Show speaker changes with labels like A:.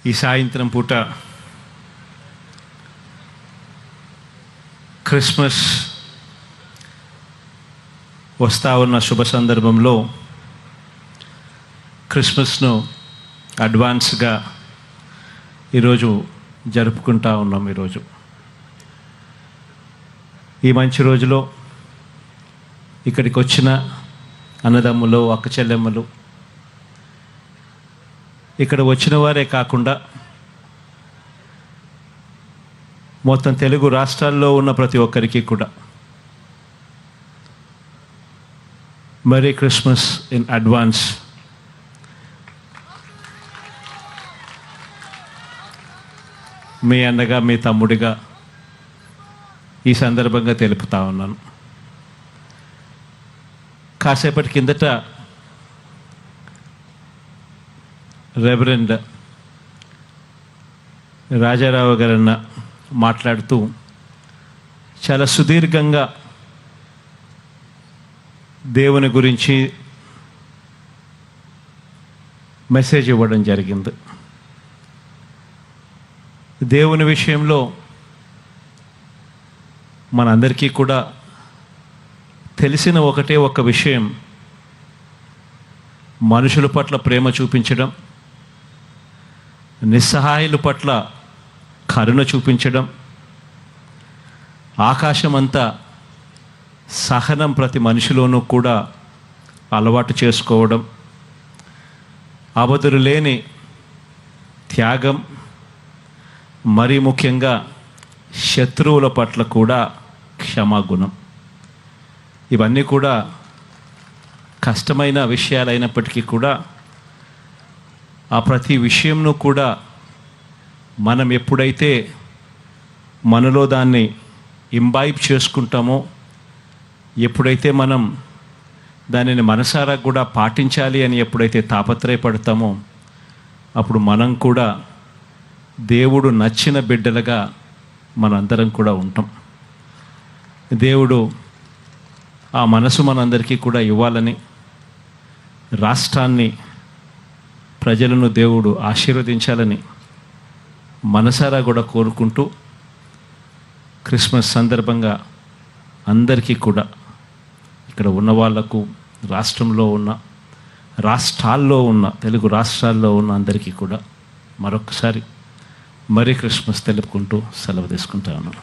A: ఈ సాయంత్రం పూట క్రిస్మస్ వస్తూ ఉన్న శుభ సందర్భంలో క్రిస్మస్ను అడ్వాన్స్గా ఈరోజు జరుపుకుంటూ ఉన్నాం. ఈరోజు ఈ మంచి రోజులో ఇక్కడికి వచ్చిన అన్నదమ్ములు, అక్క చెల్లెమ్మలు, ఇక్కడ వచ్చిన వారే కాకుండా మొత్తం తెలుగు రాష్ట్రాల్లో ఉన్న ప్రతి ఒక్కరికి కూడా మెరీ క్రిస్మస్ ఇన్ అడ్వాన్స్. మీ అన్నగా, మీ తమ్ముడిగా ఈ సందర్భంగా తెలుపుతా ఉన్నాను. కాసేపటి కిందట రెవరెండ్ రాజారావు గారన్న మాట్లాడుతూ చాలా సుదీర్ఘంగా దేవుని గురించి మెసేజ్ ఇవ్వడం జరిగింది. దేవుని విషయంలో మనందరికీ కూడా తెలిసిన ఒకటే ఒక విషయం, మనుషుల పట్ల ప్రేమ చూపించడం, నిస్సహాయుల పట్ల కరుణ చూపించడం, ఆకాశమంతా సహనం ప్రతి మనిషిలోనూ కూడా అలవాటు చేసుకోవడం, అవధులు లేని త్యాగం, మరీ ముఖ్యంగా శత్రువుల పట్ల కూడా క్షమాగుణం. ఇవన్నీ కూడా కష్టమైన విషయాలైనప్పటికీ కూడా ఆ ప్రతి విషయంను కూడా మనం ఎప్పుడైతే మనలో దాన్ని ఇంబైబ్ చేసుకుంటామో, ఎప్పుడైతే మనం దానిని మనసారా కూడా పాటించాలి అని ఎప్పుడైతే తాపత్రయపడతామో, అప్పుడు మనం కూడా దేవుడు నచ్చిన బిడ్డలుగా మనందరం కూడా ఉంటాం. దేవుడు ఆ మనసు మనందరికీ కూడా ఇవ్వాలని, రాష్ట్రాన్ని, ప్రజలను దేవుడు ఆశీర్వదించాలని మనసారా కూడా కోరుకుంటూ, క్రిస్మస్ సందర్భంగా అందరికీ కూడా, ఇక్కడ ఉన్న వాళ్లకు, రాష్ట్రంలో ఉన్న, రాష్ట్రాల్లో ఉన్న, తెలుగు రాష్ట్రాల్లో ఉన్న అందరికీ కూడా మరొకసారి మరీ క్రిస్మస్ తెలుపుకుంటూ సెలవు తీసుకుంటా ఉన్నాను.